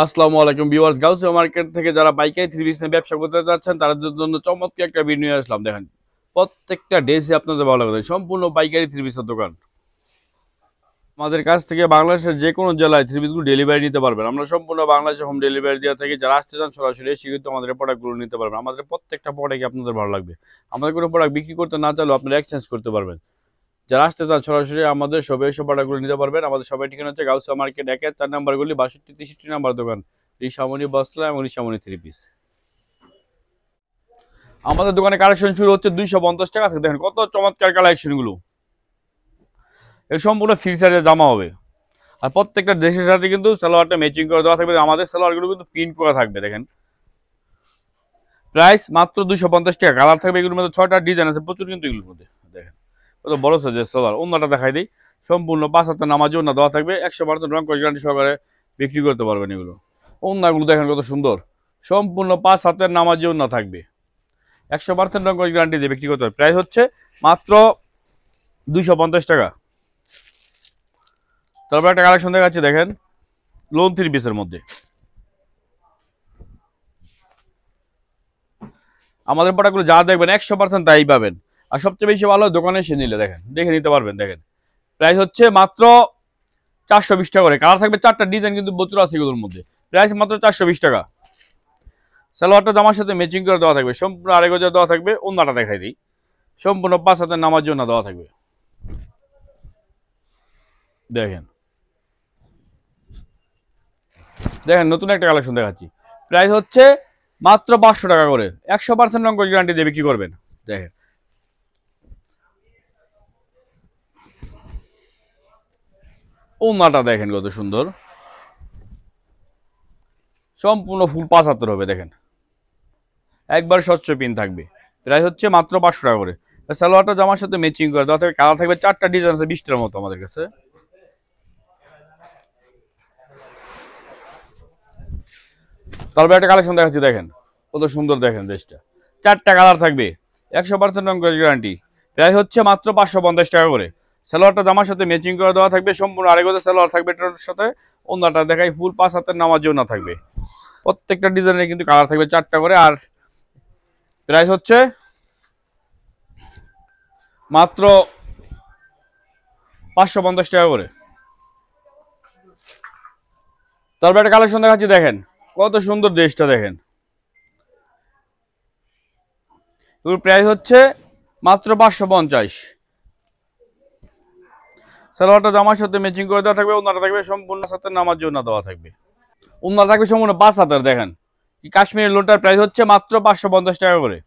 আসসালামু আলাইকুম viewers, Gausia market থেকে যারা পাইকারি থ্রি পিস নিয়ে ব্যবসা করতে যাচ্ছেন তাদের জন্য চমৎকার একটা ভিডিও নিয়ে আসলাম। দেখেন, প্রত্যেকটা ড্রেসই আপনাদের ভালো লাগবে। সম্পূর্ণ পাইকারি থ্রি পিসের দোকান। আমাদের কাছ থেকে বাংলাদেশের যে কোনো জেলায় থ্রি পিসগুলো ডেলিভারি নিতে পারবেন। আমরা সম্পূর্ণ বাংলাদেশে হোম ডেলিভারি দেওয়া থাকি। যারা আসতে চান সরাসরি এসে কিন্তু আমাদের প্রোডাক্টগুলো নিতে পারবেন। আমাদের প্রত্যেকটা প্রোডাক্টই আপনাদের ভালো লাগবে। আমাদের কোনো প্রোডাক্ট বিক্রি করতে না চাইলেও আপনারা এক্সচেঞ্জ করতে পারবেন। যারা আসতে চান সরাসরি আমাদের শপে এসে প্রোডাক্টগুলো নিতে পারবেন। আমাদের সবাই ঠিকানা হচ্ছে গাউসিয়া মার্কেট 1-4 নাম্বার গলি, 62-63 নাম্বার দোকান, ঋষামণি বস্ত্রালয় এবং ঋষামণি থ্রি পিস। আমাদের দোকানে কালেকশন শুরু হচ্ছে 250 টাকা থেকে। দেখেন কত চমৎকার কালেকশন গুলো। এর সম্পূর্ণ ফ্রি সাইজের জামা হবে। আর প্রত্যেকটা ড্রেসের সাথে কিন্তু সালোয়ারটা ম্যাচিং করে দেওয়া থাকবে। আমাদের সালোয়ারগুলো কিন্তু প্রিন্ট করা থাকবে। দেখেন, প্রাইস মাত্র 250 টাকা। কালার থাকবে এগুলোর মধ্যে 6টা ডিজাইন আছে প্রচুর, কিন্তু এগুলোর মধ্যে দেখেন কত বড় সাইজের সালোয়ার। অন্যটা দেখাই দিই। সম্পূর্ণ 5 হাতের নামাজে অন্য দেওয়া থাকবে। 100% রং করে গ্যারান্টি সহকারে বিক্রি করতে পারবেন এগুলো। অন্যগুলো দেখেন কত সুন্দর। সম্পূর্ণ 5 হাতের নামাজে অন্য থাকবে। 100% রং করে গ্যারান্টি দিয়ে বিক্রি করতে হবে। প্রাইস হচ্ছে মাত্র 250 টাকা। তারপর একটা কালেকশন দেখাচ্ছি, দেখেন লোন থ্রি পিসের মধ্যে। আমাদের প্রোডাক্টগুলো যা দেখবেন 100% তাই পাবেন। আর সবচেয়ে বেশি ভালো দোকানে এসে নিলে দেখেন, দেখে নিতে পারবেন। দেখেন, প্রাইস হচ্ছে মাত্র 420 টাকা করে। কালার থাকবে 4টা ডিজাইন কিন্তু প্রচুর আছে এগুলোর মধ্যে। প্রাইস মাত্র 420 টাকা। সালোয়ারটা জামার সাথে ম্যাচিং করে দেওয়া থাকবে। সম্পূর্ণ 2.5 গজ দেওয়া থাকবে। ওন্নাটা দেখাই দিই। সম্পূর্ণ 5 হাতের নামার জন্য দেওয়া থাকবে। দেখেন, দেখেন নতুন একটা কালেকশন দেখাচ্ছি। প্রাইস হচ্ছে মাত্র 500 টাকা করে। 100% রং করে গ্যারান্টি দিয়ে বিক্রি করবেন। দেখেন, ওন্নাটা দেখেন কত সুন্দর। সম্পূর্ণ ফুল 75 হবে। দেখেন, একবার স্বচ্ছ পিন থাকবে। প্রাইস হচ্ছে মাত্র 500 টাকা করে। সালোয়ারটা জামার সাথে ম্যাচিং করে দেওয়া থাকবে। কালার থাকবে 4টা ডিজাইন আছে 20টার মতো আমাদের কাছে। তারপরে একটা কালেকশন দেখাচ্ছি, দেখেন কত সুন্দর। দেখেন ড্রেসটা 4টা কালার থাকবে। 100% রং করে গ্যারান্টি। প্রাইস হচ্ছে মাত্র 550 টাকা করে। সালোয়ারটা জামার সাথে ম্যাচিং করে দেওয়া থাকবে। সম্পূর্ণ 2.5 গজ সালোয়ার থাকবে এটার সাথে। ওন্নাটা দেখাই ফুল 5 হাতের নামার জন্য থাকবে। প্রত্যেকটা ডিজাইনের কিন্তু কালার থাকবে 4টা করে। আর প্রাইস হচ্ছে মাত্র 550 টাকা করে। তারপর একটা কালেকশন দেখাচ্ছি, দেখেন কত সুন্দর ড্রেসটা। দেখেন, এগুলোর প্রাইস হচ্ছে মাত্র 550। সালোয়ারটা জামার সাথে ম্যাচিং করে দেওয়া থাকবে। ওন্নাটা থাকবে সম্পূর্ণ সাথে নামার জন্য দেওয়া থাকবে। ওন্না থাকবে সম্পূর্ণ 5 হাতের। দেখেন, কাশ্মীরের লোনটার প্রাইস হচ্ছে মাত্র 550 টাকা করে।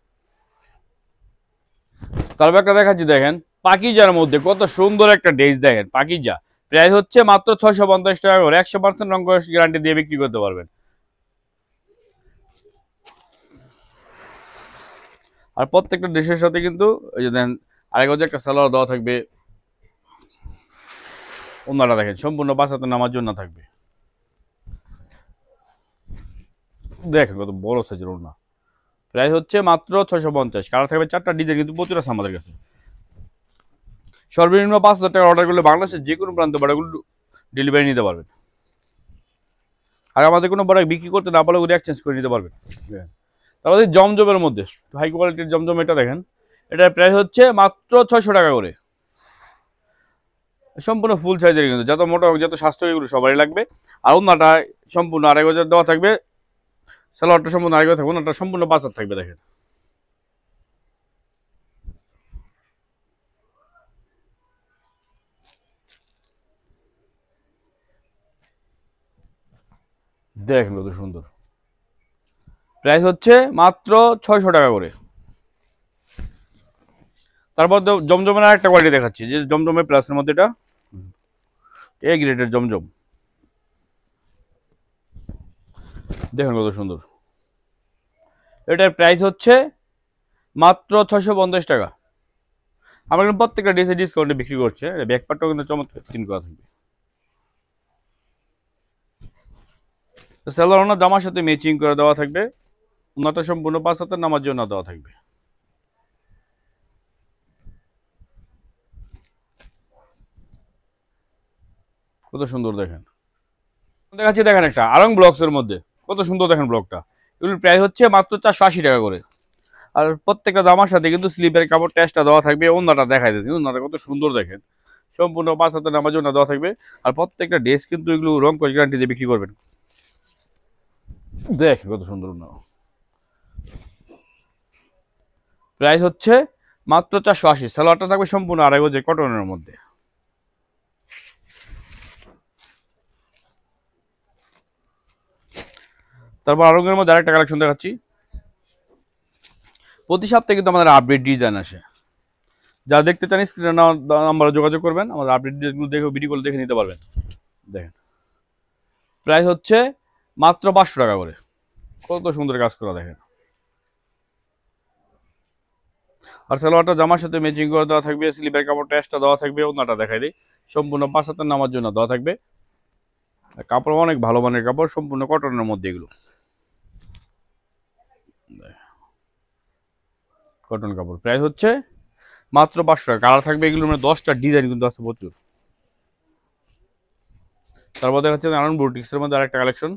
তারপর একটা দেখাচ্ছি, দেখেন পাকিজার মধ্যে কত সুন্দর একটা ড্রেস। দেখেন পাকিজা, প্রাইস হচ্ছে মাত্র 650 টাকা করে। 100% রং গ্যারান্টি দিয়ে বিক্রি করতে পারবেন। আর প্রত্যেকটা ড্রেসের সাথে কিন্তু এই যে দেন আরেক হচ্ছে একটা সালোয়ার দেওয়া থাকবে। ওন্নাটা দেখেন সম্পূর্ণ 5 হাতের নামার জন্য থাকবে। দেখেন কত বড় সাইজের ওন্না। প্রাইস হচ্ছে মাত্র 650। কালার থাকবে 4টা ডিজাইন কিন্তু প্রচুর আছে আমাদের কাছে। সর্বনিম্ন 5,000 টাকা অর্ডার করলে বাংলাদেশের যে কোনো প্রান্ত প্রোডাক্টগুলো ডেলিভারি নিতে পারবেন। আর আমাদের কোনো প্রোডাক্ট বিক্রি করতে না পারলে এক্সচেঞ্জ করে নিতে পারবেন। তারপরে জমজমের মধ্যে হাই কোয়ালিটির জমজম, এটা দেখেন। এটার প্রাইস হচ্ছে মাত্র 600 টাকা করে। সম্পূর্ণ ফুল সাইজের কিন্তু, যত মোটা হোক যত স্বাস্থ্য এগুলো সবারই লাগবে। আর ওন্নাটা সম্পূর্ণ 2.5 গজ দেওয়া থাকবে। সালোয়ারটা সম্পূর্ণ 2.5 গজ থাকবে। ওন্নাটা সম্পূর্ণ 5 হাত থাকবে। দেখেন, দেখেন কত সুন্দর। প্রাইস হচ্ছে মাত্র 600 টাকা করে। তারপর জমজমের আরেকটা কোয়ালিটি দেখাচ্ছি, যে জমজমের প্লাসের মধ্যে এটা এ গ্রেডের জমজম। দেখেন কত সুন্দর। এটার প্রাইস হচ্ছে মাত্র 650 টাকা। আমরা কিন্তু প্রত্যেকটা ড্রেসে ডিসকাউন্টে বিক্রি করছে। ব্যাকপারটাও কিন্তু চমৎকার স্কিন করা থাকবে। সালোয়ার ওনার জামার সাথে ম্যাচিং করে দেওয়া থাকবে। ওনাটা সম্পূর্ণ 5 হাতের নামার জন্য দেওয়া থাকবে। কত সুন্দর দেখেন। দেখাচ্ছি দেখেন একটা আরং ব্লকস এর মধ্যে কত সুন্দর দেখেন ব্লকটা। এগুলোর প্রাইস হচ্ছে মাত্র 480 টাকা করে। আর প্রত্যেকটা জামার সাথে কিন্তু স্লিপের কাপড় টেস্টটা দেওয়া থাকবে। অন্যটা দেখাই দিচ্ছি, অন্যটা কত সুন্দর দেখেন, সম্পূর্ণ 5 হাতের নামার জন্য দেওয়া থাকবে। আর প্রত্যেকটা ড্রেস কিন্তু এগুলো রং করে গ্যারান্টি দিয়ে বিক্রি করবেন। দেখেন কত সুন্দর না, প্রাইস হচ্ছে মাত্র 480। সালোয়ারটা থাকবে সম্পূর্ণ আড়াই গজের কটনের মধ্যে। তারপর আরঙের মধ্যে আরেকটা কালেকশন দেখাচ্ছি। প্রতি সপ্তাহে কিন্তু আমাদের আপডেট ডিজাইন আসে। যা দেখতে চান স্ক্রিনে নাম্বারে যোগাযোগ করবেন, আমাদের আপডেট ডিজাইনগুলো দেখে ভিডিও কল দেখে নিতে পারবেন। দেখেন প্রাইস হচ্ছে মাত্র 500 টাকা করে। কত সুন্দর কাজ করা দেখেন। আর সালোয়ারটা জামার সাথে ম্যাচিং করে দেওয়া থাকবে, স্লিপের কাপড় টেস্টটা দেওয়া থাকবে। ওনাটা দেখাই দিই, সম্পূর্ণ 5 হাতের নামার জন্য দেওয়া থাকবে। কাপড় অনেক ভালো মানের কাপড়, সম্পূর্ণ কটনের মধ্যে এগুলো কটন কাপড়। প্রাইস হচ্ছে মাত্র 500 টাকা। কালার থাকবে এগুলোর মানে 10টা ডিজাইন কিন্তু আছে প্রচুর। তারপর দেখাচ্ছে আনন্দ বুটিক্সের মধ্যে আরেকটা কালেকশন,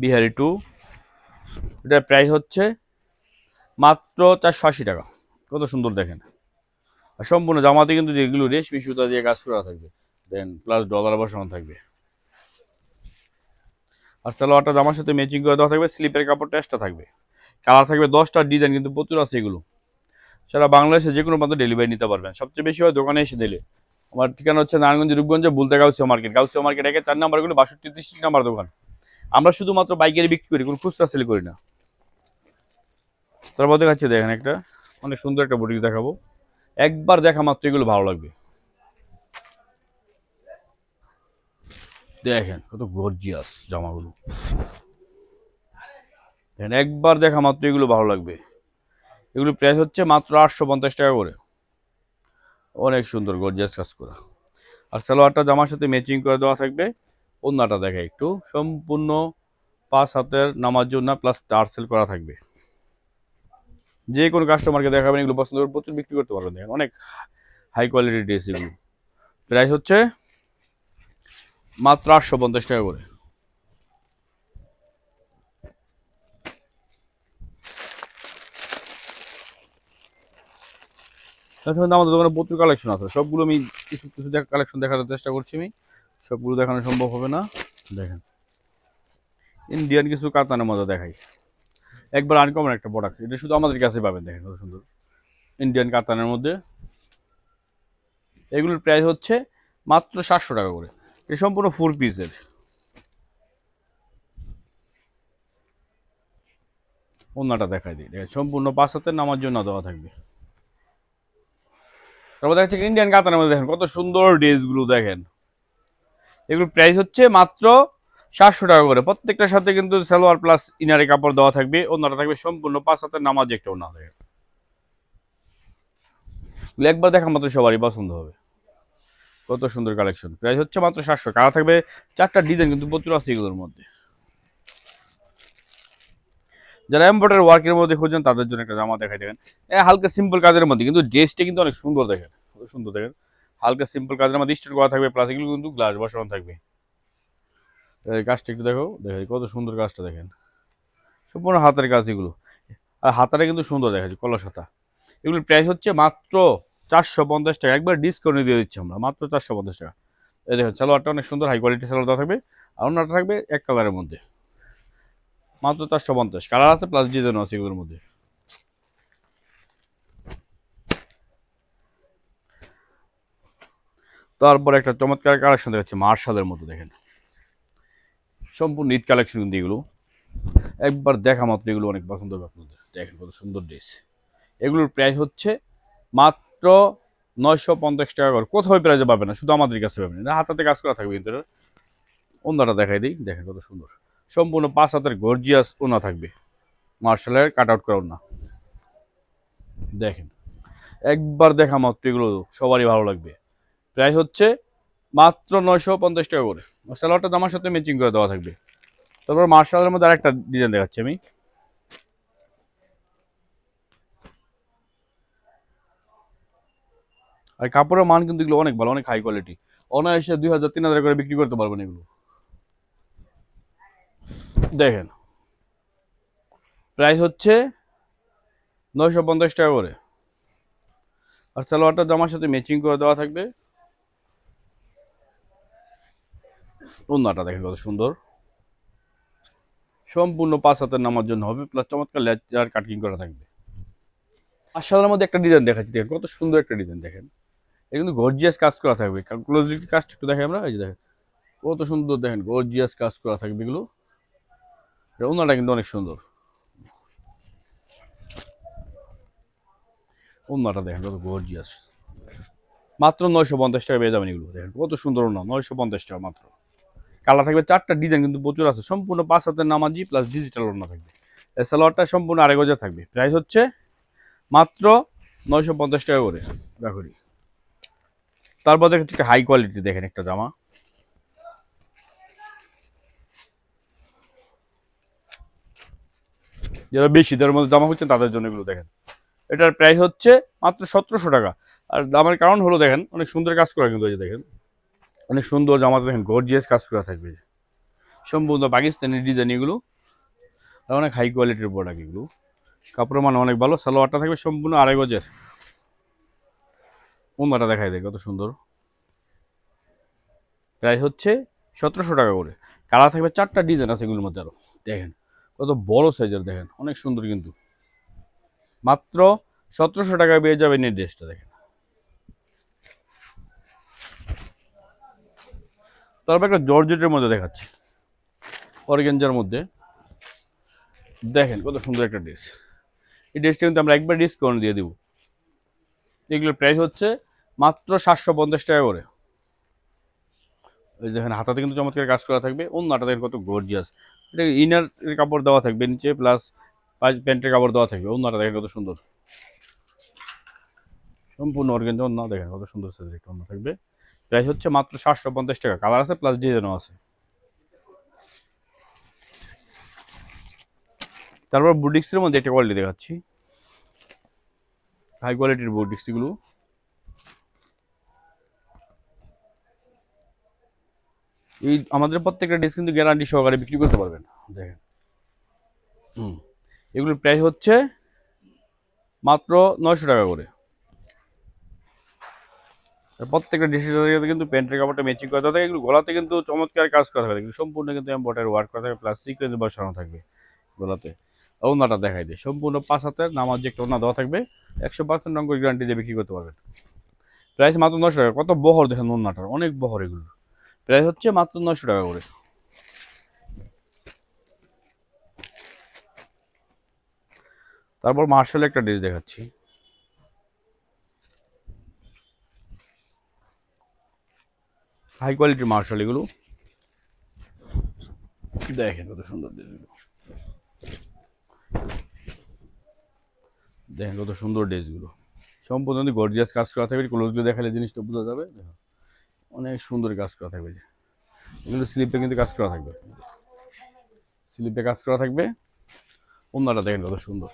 বিহারি 2। এটার প্রাইস হচ্ছে মাত্র 480 টাকা। কত সুন্দর দেখেন। আর সম্পূর্ণ জামাতে কিন্তু যেগুলো রেশমি সুতা দিয়ে কাজ করা থাকবে, দেন প্লাস ডলার বসানো থাকবে। আর সালোয়ারটা জামার সাথে ম্যাচিং করে দেওয়া থাকবে, স্লিপের কাপড় টেস্টটা থাকবে। কালার থাকবে 10টা ডিজাইন কিন্তু প্রচুর আছে এগুলো। সারা বাংলাদেশে যে কোনো প্রান্তে ডেলিভারি নিতে পারবেন। সবচেয়ে বেশি হয় দোকানে এসে দিলে। আমার ঠিকানা হচ্ছে নারায়ণগঞ্জ রূপগঞ্জে বুলতা গাউসিয়া মার্কেট। গাউসিয়া মার্কেট একে 4 নাম্বারগুলো 62 নাম্বার দোকান। আমরা শুধুমাত্র বাইকারি বিক্রি করি, কোনো খুচরা সেল করি না। তারপর দেখাচ্ছি দেখেন একটা অনেক সুন্দর একটা বুটিক দেখাবো। একবার দেখা মাত্র এগুলো ভালো লাগবে। দেখেন কত গর্জিয়াস জামাগুলো, দেখেন একবার দেখা মাত্র এগুলো ভালো লাগবে। এগুলো প্রাইস হচ্ছে মাত্র 850 টাকা করে। অনেক সুন্দর গর্জিয়াস কাজ করা। আর সালোয়ারটা জামার সাথে ম্যাচিং করে দেওয়া থাকবে। ওন্নাটা দেখে একটু সম্পূর্ণ 5 হাতের নামার জন্য প্লাস টার্সেল করা থাকবে। যে কোনো কাস্টমারকে দেখাবেন, এগুলো পছন্দ করে প্রচুর বিক্রি করতে পারবেন। দেখেন অনেক হাই কোয়ালিটির ড্রেস এগুলো। প্রাইস হচ্ছে মাত্র 850 টাকা করে। তাছাড়া আমাদের দোকানে প্রচুর কালেকশন আছে, সবগুলো আমি কিছু কিছু কালেকশন দেখানোর চেষ্টা করছি। আমি সবগুলো দেখানো সম্ভব হবে না। দেখেন ইন্ডিয়ান কিছু কাতানের মধ্যে দেখাই, একবার আনকমন একটা প্রোডাক্ট, এটা শুধু আমাদের কাছে পাবেন। দেখেন কত সুন্দর ইন্ডিয়ান কাতানের মধ্যে। এগুলোর প্রাইস হচ্ছে মাত্র 700 টাকা করে। এটা সম্পূর্ণ 4 পিসের। ওন্নাটা দেখাই দিই, দেখেন সম্পূর্ণ 5 হাতের নামার জন্য দেওয়া থাকবে। তারপর দেখা যাচ্ছে ইন্ডিয়ান কাতানের মধ্যে দেখেন কত সুন্দর ড্রেসগুলো দেখেন। এগুলোর প্রাইস হচ্ছে মাত্র 700 টাকা করে। প্রত্যেকটার সাথে কিন্তু সালোয়ার প্লাস ইনারে কাপড় দেওয়া থাকবে। ওন্নাটা থাকবে সম্পূর্ণ 5 হাতের নামাজ একটা ওন্না দেখেন। একবার দেখা মাত্র সবারই পছন্দ হবে। কত সুন্দর কালেকশন। প্রাইস হচ্ছে মাত্র 700। কালার থাকবে 4টা ডিজাইন কিন্তু প্রচুর আছে এগুলোর মধ্যে। যারা এমব্রয়ডারি ওয়ার্কের মধ্যে খুঁজছেন তাদের জন্য একটা জামা দেখাই দেখেন। হালকা সিম্পল কাজের মধ্যে কিন্তু ড্রেসটা কিন্তু অনেক সুন্দর দেখেন, কত সুন্দর দেখেন। হালকা সিম্পল কাজের মধ্যে স্টোন করা থাকবে, প্লাস এগুলো কিন্তু গ্লাস বসানো থাকবে। এই কাজটা একটু দেখো, দেখেন কত সুন্দর কাজটা দেখেন, সম্পূর্ণ হাতের কাজ এগুলো। আর হাতাটা কিন্তু সুন্দর দেখা যায়, কলস হাতা। এগুলোর প্রাইস হচ্ছে মাত্র 450 টাকা। একবার ডিসকাউন্ট দিয়ে দিচ্ছি আমরা, মাত্র 450 টাকা। এই দেখেন সালোয়ারটা অনেক সুন্দর হাই কোয়ালিটি সালোয়ার দেওয়া থাকবে। আর ওনাটা থাকবে এক কালারের মধ্যে, মাত্র 450। কালার আছে প্লাস ডিজাইনও আছে এগুলোর মধ্যে। তারপর একটা চমৎকার কালেকশন দেখাচ্ছে মার্শালের মতো। দেখেন সম্পূর্ণ ঈদ কালেকশন কিন্তু এগুলো। একবার দেখা মাত্র এগুলো অনেক পছন্দ হবে আপনাদের। দেখেন কত সুন্দর ড্রেস। এগুলোর প্রাইস হচ্ছে মাত্র 950 টাকা করে। কোথাও প্রাইসে পাবে না, শুধু আমাদের কাছে পাবেন। এটা হাতাতে কাজ করা থাকবে কিন্তু। ওনাটা দেখাই দিই, দেখেন কত সুন্দর সম্পূর্ণ 5 হাতের গর্জিয়াস ওনা থাকবে। মার্শালের কাট আউট করা ওনা দেখেন। একবার দেখা মাত্র এগুলো সবারই ভালো লাগবে। প্রাইস হচ্ছে মাত্র 950 টাকা করে। সালোয়ারটা জামার সাথে ম্যাচিং করে দেওয়া থাকবে। তারপর মার্শালের মধ্যে আরেকটা ডিজাইন দেখাচ্ছি আমি। আর কাপড়ের মান কিন্তু এগুলো অনেক ভালো, অনেক হাই কোয়ালিটি। অনায়াসে 2000-3000 করে বিক্রি করতে পারবেন এগুলো। দেখেন প্রাইস হচ্ছে 950 টাকা করে। আর সালোয়ারটা জামার সাথে ম্যাচিং করে দেওয়া থাকবে। ওড়নাটা দেখেন কত সুন্দর, সম্পূর্ণ 5 হাতের নামার জন্য হবে, প্লাস চমৎকার লেজার কাটিং করা থাকবে। মাশাআল্লাহর মধ্যে একটা ডিজাইন দেখাচ্ছি, দেখেন কত সুন্দর একটা ডিজাইন। দেখেন এটা কিন্তু গর্জিয়াস কাজ করা থাকবে। ক্লোজলি কাজটা একটু দেখেন আমরা, এই যে দেখেন কত সুন্দর, দেখেন গর্জিয়াস কাজ করা থাকবে এগুলো। ওড়নাটা কিন্তু অনেক সুন্দর, ওড়নাটা দেখেন কত গর্জিয়াস। মাত্র 950 টাকা পেয়ে যাবেন এগুলো। দেখেন কত সুন্দর ওড়না, 950 টাকা মাত্র। কালার থাকবে 4টা, ডিজাইন কিন্তু প্রচুর আছে। সম্পূর্ণ 5 হাতের নামাজি প্লাস ডিজিটাল ওড়না থাকবে। এই সালোয়ারটা সম্পূর্ণ আড়াই গজের থাকবে। প্রাইস হচ্ছে মাত্র 950 টাকা করে রাখুরি। তারপর দেখেন একটা হাই কোয়ালিটি, দেখেন একটা জামা, যারা বেশি দামের মধ্যে জামা হচ্ছেন তাদের জন্য এগুলো। দেখেন এটার প্রাইস হচ্ছে মাত্র 1700 টাকা। আর দামের কারণ হলো দেখেন অনেক সুন্দর কাজ করা, কিন্তু এই যে দেখেন অনেক সুন্দর জামাতে দেখেন গর্জিয়াস কাজ করা থাকবে, সম্পূর্ণ পাকিস্তানি ডিজাইন এগুলো। আর অনেক হাই কোয়ালিটির প্রোডাক্ট এগুলো, কাপড়ের মান অনেক ভালো। সালোয়ারটা থাকবে সম্পূর্ণ আড়াই গজের। ওড়নাটা দেখাই দেয় কত সুন্দর। প্রাইস হচ্ছে 1700 টাকা করে। কালার থাকবে 4টা, ডিজাইন আছে এগুলোর মধ্যে আরো। দেখেন কত বড় সাইজের, দেখেন অনেক সুন্দর কিন্তু। মাত্র 1700 টাকায় পেয়ে যাবেন এই ড্রেসটা। দেখেন তারপর একটা জর্জেটের মধ্যে দেখাচ্ছি, অর্গানজার মধ্যে। দেখেন কত সুন্দর একটা ড্রেস। এই ড্রেসটা কিন্তু আমরা একবার ডিসকাউন্ট দিয়ে দিব। এগুলোর প্রাইস হচ্ছে মাত্র 750 টাকা করে। এই দেখেন হাতাতে কিন্তু চমৎকার কাজ করা থাকবে। ওড়নাটা দেখেন কত গর্জিয়াস। এটা ইনার কাপড় দেওয়া থাকবে নিচে, প্লাস প্যান্টের কাপড় দেওয়া থাকবে। ওড়নাটা দেখেন কত সুন্দর, সম্পূর্ণ অর্গানজা ওড়না। দেখেন কত সুন্দর সাইজের একটা ওড়না থাকবে। প্রাইস হচ্ছে মাত্র 750 টাকা। কালার আছে প্লাস ডিজাইনও আছে। তারপর বুটিক্সের মধ্যে একটা কোয়ালিটি দেখাচ্ছি, হাই কোয়ালিটির বুটিক্স এগুলো। এই আমাদের প্রত্যেকটা ড্রেস কিন্তু গ্যারান্টি সহকারে বিক্রি করতে পারবেন। দেখেন এগুলোর প্রাইস হচ্ছে মাত্র 900 টাকা করে। প্রত্যেকটা ড্রেসের সাথে কিন্তু প্যান্টের কাপড়টা ম্যাচিং করা থাকে। এগুলো গলাতে কিন্তু চমৎকার কাজ করা থাকে, কিন্তু সম্পূর্ণ কিন্তু এমব্রয়ডারি ওয়ার্ক করা থাকে, প্লাস সিকোয়েন্স বসানো থাকবে গলাতে। ওড়নাটা দেখাই দেয় সম্পূর্ণ 5 হাতের নামাজ, যে একটা ওড়না দেওয়া থাকবে। 100% রঙ গ্যারান্টি দিয়ে বিক্রি করতে পারবেন। প্রাইস মাত্র 900 টাকা। কত বহর দেখেন ওড়নাটার, অনেক বহর এগুলো। প্রাইস হচ্ছে মাত্র 900 টাকা করে। তারপর মার্শাল একটা ড্রেস দেখাচ্ছি, হাই কোয়ালিটির মার্শাল এগুলো। দেখেন কত সুন্দর ড্রেসগুলো, দেখেন কত সুন্দর ড্রেসগুলো। সম্পূর্ণ গর্জিয়াস কাজ করা থাকবে। ক্লোজলি দেখালে জিনিসটা বোঝা যাবে। দেখো অনেক সুন্দর কাজ করা থাকবে। এগুলো স্লিপে কিন্তু কাজ করা থাকবে, স্লিপে কাজ করা থাকবে। ওড়নাটা দেখেন কত সুন্দর,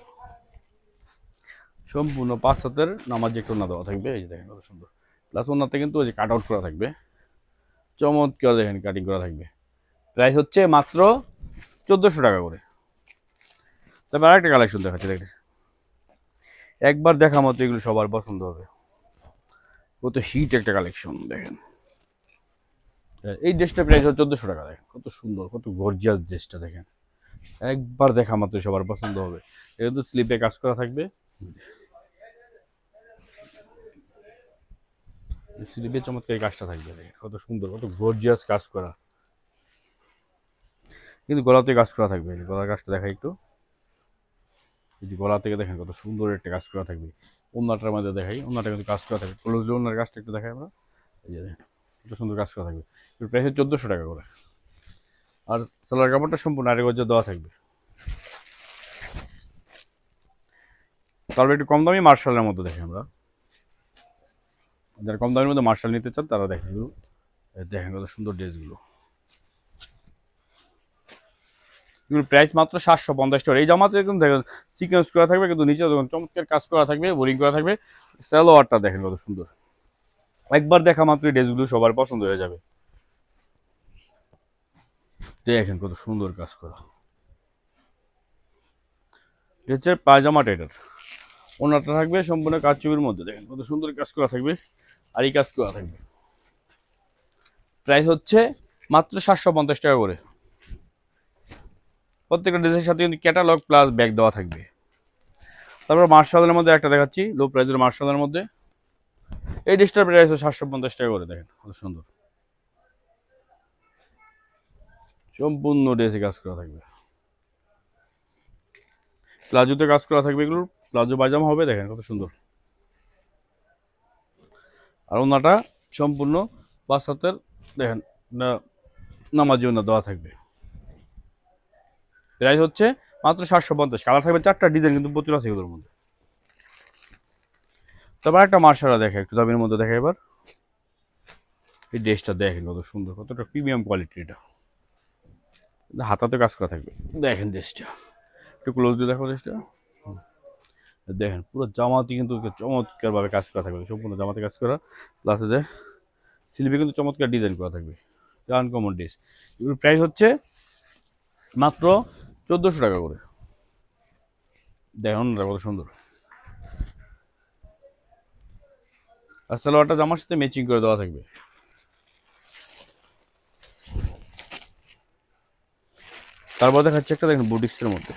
সম্পূর্ণ 5 হাতের নামাজ যে একটা ওড়না দেওয়া থাকবে। এই যে দেখেন কত সুন্দর। প্লাস ওড়নাতে কিন্তু ওই যে কাট আউট করা থাকবে, চমৎকার দেখেন কাটিং করা থাকবে। প্রাইস হচ্ছে মাত্র 1400 টাকা করে। তারপর আরেকটা কালেকশন দেখাচ্ছি, দেখেন একবার দেখা মতো এগুলো সবার পছন্দ হবে। কত হিট একটা কালেকশন। দেখেন এই ড্রেসটার প্রাইস হচ্ছে 1400 টাকা। দেখেন কত সুন্দর, কত গর্জিয়াস ড্রেসটা। দেখেন একবার দেখা মাত্র সবার পছন্দ হবে। এটা তো স্লিপে কাজ করা থাকবে, স্লিপে চমৎকার কাজটা থাকবে। দেখেন কত সুন্দর, কত গর্জিয়াস কাজ করা। কিন্তু গলাতে কাজ করা থাকবে। গলার কাজটা দেখাই একটু, যদি গলা থেকে দেখেন কত সুন্দর একটা কাজ করা থাকবে। ওড়নাটার মধ্যে দেখাই, ওড়নাটা কিন্তু কাজ করা থাকবে। ক্লোজলি ওড়নার কাজটা একটু দেখাই আমরা, এই যে দেখেন কত সুন্দর কাজ করা থাকবে। প্রাইস 1400 টাকা করে। আর সালোয়ার কাপড়টা সম্পূর্ণ আড়াই গজ দেওয়া থাকবে। তারপর একটু কম দামি মার্শালের মধ্যে দেখি আমরা, যারা কম দামের মধ্যে মার্শাল নিতে চান তারা দেখেন এগুলো। দেখেন কত সুন্দর ড্রেসগুলো। এগুলোর প্রাইস মাত্র 750 টাকা। এই জামাতে কিন্তু দেখেন সিকোয়েন্স করা থাকবে, কিন্তু নিচে দেখুন চমৎকার কাজ করা থাকবে, বোরিং করা থাকবে। সালোয়ারটা দেখেন কত সুন্দর, একবার দেখা মাত্র এই ড্রেসগুলো সবার পছন্দ হয়ে যাবে। দেখেন কত সুন্দর কাজ করা, এটা হচ্ছে পায়জামা টাইটার। ওনাটা থাকবে সম্পূর্ণ কারচুপির মধ্যে, দেখেন কত সুন্দর কাজ করা থাকবে, আর এই কাজ করা থাকবে। প্রাইস হচ্ছে মাত্র 750 টাকা করে। প্রত্যেকটা ড্রেসের সাথে কিন্তু ক্যাটালগ প্লাস ব্যাগ দেওয়া থাকবে। তারপর মার্শালের মধ্যে একটা দেখাচ্ছি, লো প্রাইসের মার্শালের মধ্যে। এই ড্রেসটার প্রাইস হচ্ছে 750 টাকা করে, দেখেন কত সুন্দর সম্পূর্ণ ড্রেসে কাজ করা থাকবে, প্লাজোতে কাজ করা থাকবে, এগুলোর প্লাজো পায়জামা হবে, দেখেন কত সুন্দর। আর ওনাটা সম্পূর্ণ 5 হাতের, দেখেন নামাজি ওনা দেওয়া থাকবে। প্রাইস হচ্ছে মাত্র 750। কালার থাকবে 4টা, ডিজাইন কিন্তু প্রচুর আছে এগুলোর মধ্যে। তারপর একটা মার্শালা দেখে, একটু দামের মধ্যে দেখে এবার। এই ড্রেসটা দেখেন কত সুন্দর, কতটা প্রিমিয়াম কোয়ালিটি, এটা হাতাতে কাজ করা থাকবে। দেখেন ড্রেসটা একটু ক্লোজ দিয়ে দেখো, ড্রেসটা দেখেন পুরো জামাতে কিন্তু চমৎকার ভাবে কাজ করা থাকবে, সম্পূর্ণ জামাতে কাজ করা, প্লাস যে স্লিভে কিন্তু চমৎকার ডিজাইন করা থাকবে, আনকমন ড্রেস। এগুলোর প্রাইস হচ্ছে মাত্র 1400 টাকা করে। দেখুন কত সুন্দর, আর সালোয়ারটা জামার সাথে ম্যাচিং করে দেওয়া থাকবে। তারপর দেখাচ্ছে একটা, দেখেন বুটিক্সের মধ্যে,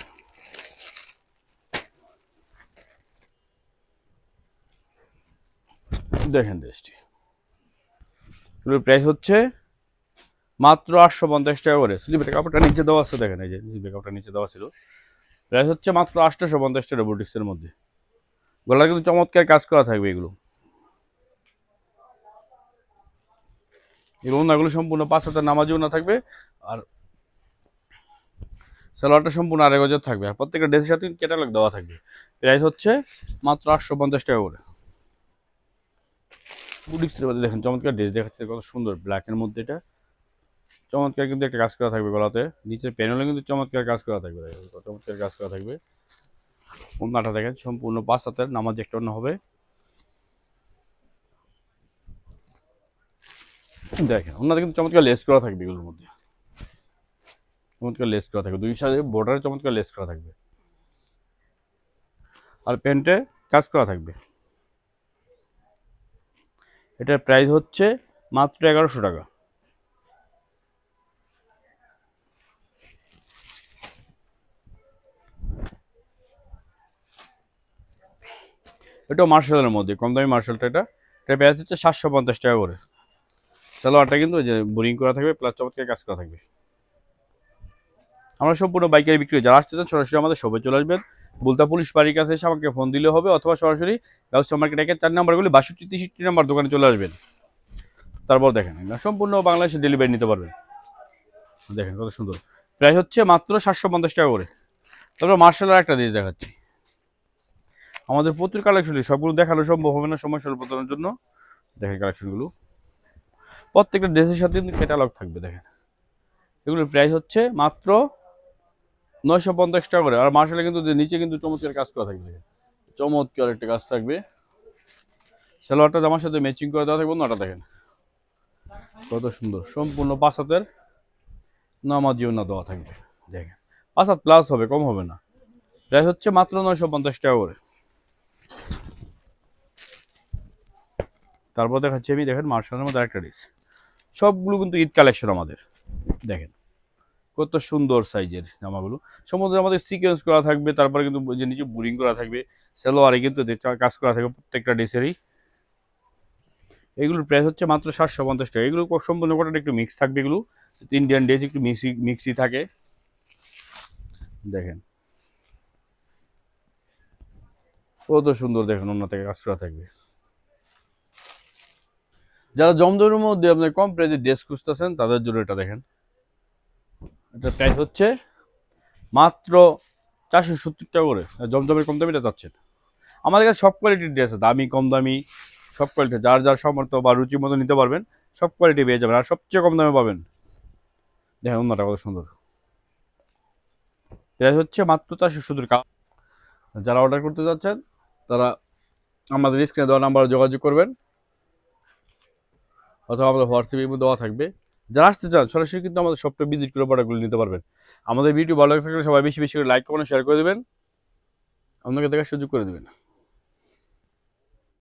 দেখেন ড্রেসটি। এগুলোর প্রাইস হচ্ছে মাত্র 850 টাকা করে। স্লিভের কাপড়টা নিচে দেওয়া আছে, দেখেন এই যে স্লিভের কাপড়টা নিচে দেওয়া ছিল। প্রাইস হচ্ছে মাত্র 850 টাকা বুটিক্সের মধ্যে। গলা কিন্তু চমৎকার কাজ করা থাকবে এগুলো। এই ওনাগুলো সম্পূর্ণ 5 হাতের নামাজিও না থাকবে, আর সালোয়ারটা সম্পূর্ণ আড়াই গজের থাকবে, আর প্রত্যেকটা ড্রেসের সাথে ক্যাটালগ দেওয়া থাকবে। প্রাইস হচ্ছে মাত্র 850 টাকা করে। বুটিক্সের মধ্যে দেখেন চমৎকার ড্রেস দেখাচ্ছে, কত সুন্দর ব্ল্যাকের মধ্যে, এটা চমৎকার কিন্তু একটা কাজ করা থাকবে গলাতে, নিচের প্যানেলে কিন্তু চমৎকার কাজ করা থাকবে, চমৎকার কাজ করা থাকবে। ওন্নাটা দেখেন সম্পূর্ণ 5 হাতের নামাজি একটা ওন্না হবে, দেখেন ওন্নাটা কিন্তু চমৎকার লেস করা থাকবে, এগুলোর মধ্যে চমৎকার লেস করা থাকবে, দুই সাইডে বর্ডারে চমৎকার লেস করা থাকবে, আর প্যান্টে কাজ করা থাকবে। এটার প্রাইস হচ্ছে মাত্র 1100 টাকা। এটাও মার্শালের মধ্যে, কম দামি মার্শালটা, এটা প্রাইস হচ্ছে 750 টাকা করে। সালোয়ারটা কিন্তু ওই যে বোরিং করা থাকবে, প্লাস চমৎকার কাজ করা থাকবে। আমরা সম্পূর্ণ বাইকারি বিক্রি, যারা আসতে চান সরাসরি আমাদের শপে চলে আসবেন। বুলতা পুলিশ বাড়ির কাছে এসে আমাকে ফোন দিলে হবে, অথবা সরাসরি গাউসিয়া মার্কেট একের 4 নাম্বারগুলি 62 63 নাম্বার দোকানে চলে আসবেন। তারপর দেখেন সম্পূর্ণ বাংলাদেশে ডেলিভারি নিতে পারবেন। দেখেন কত সুন্দর, প্রাইস হচ্ছে মাত্র 750 টাকা করে। তারপর মার্শালের একটা জিনিস দেখাচ্ছি, আমাদের প্রচুর কালেকশন, সবগুলো দেখানো সম্ভব হবে না সময় স্বল্পতার জন্য। দেখেন কালেকশনগুলো, প্রত্যেকটা ড্রেসের সাথে কিন্তু ক্যাটালগ থাকবে। দেখেন এগুলোর প্রাইস হচ্ছে মাত্র 950 টাকা করে। আর মার্শালে কিন্তু নিচে কিন্তু চমৎকার কাজ করা থাকবে, চমৎকার একটা কাজ থাকবে। সালোয়ারটা জামার সাথে ম্যাচিং করে দেওয়া থাকবে, ওন্নাটা দেখেন কত সুন্দর, সম্পূর্ণ 5 হাতের নামাজি ওন্না দেওয়া থাকবে। দেখেন 5 হাত প্লাস হবে, কম হবে না। প্রাইস হচ্ছে মাত্র 950 টাকা করে। তারপর দেখাচ্ছি আমি, দেখেন মার্শালের মধ্যে একটা ড্রেস, সবগুলো কিন্তু ঈদ কালেকশন আমাদের। দেখেন কত সুন্দর সাইজের জামাগুলো, সমুদ্রে আমাদের সিকোয়েন্স করা থাকবে, তারপরে কিন্তু যে নিচে বোরিং করা থাকবে, সালোয়ারে কিন্তু কাজ করা থাকবে প্রত্যেকটা ড্রেসেরই। এগুলোর প্রাইস হচ্ছে মাত্র 750 টাকা। এগুলো সম্পূর্ণ কোটাটা একটু মিক্স থাকবে, এগুলো ইন্ডিয়ান ড্রেস একটু মিক্সি থাকে। দেখেন কত সুন্দর, দেখেন অন্য থেকে কাজ করা থাকবে। যারা জমজমের মধ্যে আপনার কম প্রাইসে ড্রেস খুঁজতেছেন তাদের জন্য এটা দেখেন, এটা প্রাইস হচ্ছে মাত্র 470 টাকা করে। জমজমের কম দামিটা চাচ্ছেন, আমাদের কাছে সব কোয়ালিটির ড্রেস আছে, দামি কম দামি সব কোয়ালিটি, যার যার সামর্থ্য বা রুচি মতো নিতে পারবেন, সব কোয়ালিটি পেয়ে যাবেন, আর সবচেয়ে কম দামে পাবেন। দেখেন অন্যটা কত সুন্দর, প্রাইস হচ্ছে মাত্র 470 টাকা। যারা অর্ডার করতে যাচ্ছেন তারা আমাদের স্ক্রিনে দেওয়া নাম্বারে যোগাযোগ করবেন। অথবা আমাদের হোয়াটসঅ্যাপ ইমো দেওয়া থাকবে। যারা আসতে চান সরাসরি কিন্তু আমাদের শপটা ভিজিট করে প্রোডাক্টগুলো নিতে পারবেন। আমাদের ভিডিও ভালো লাগলে সবাই বেশি বেশি করে লাইক কমেন্ট শেয়ার করে দেবেন, আপনাকে দেখার সুযোগ করে দেবেন।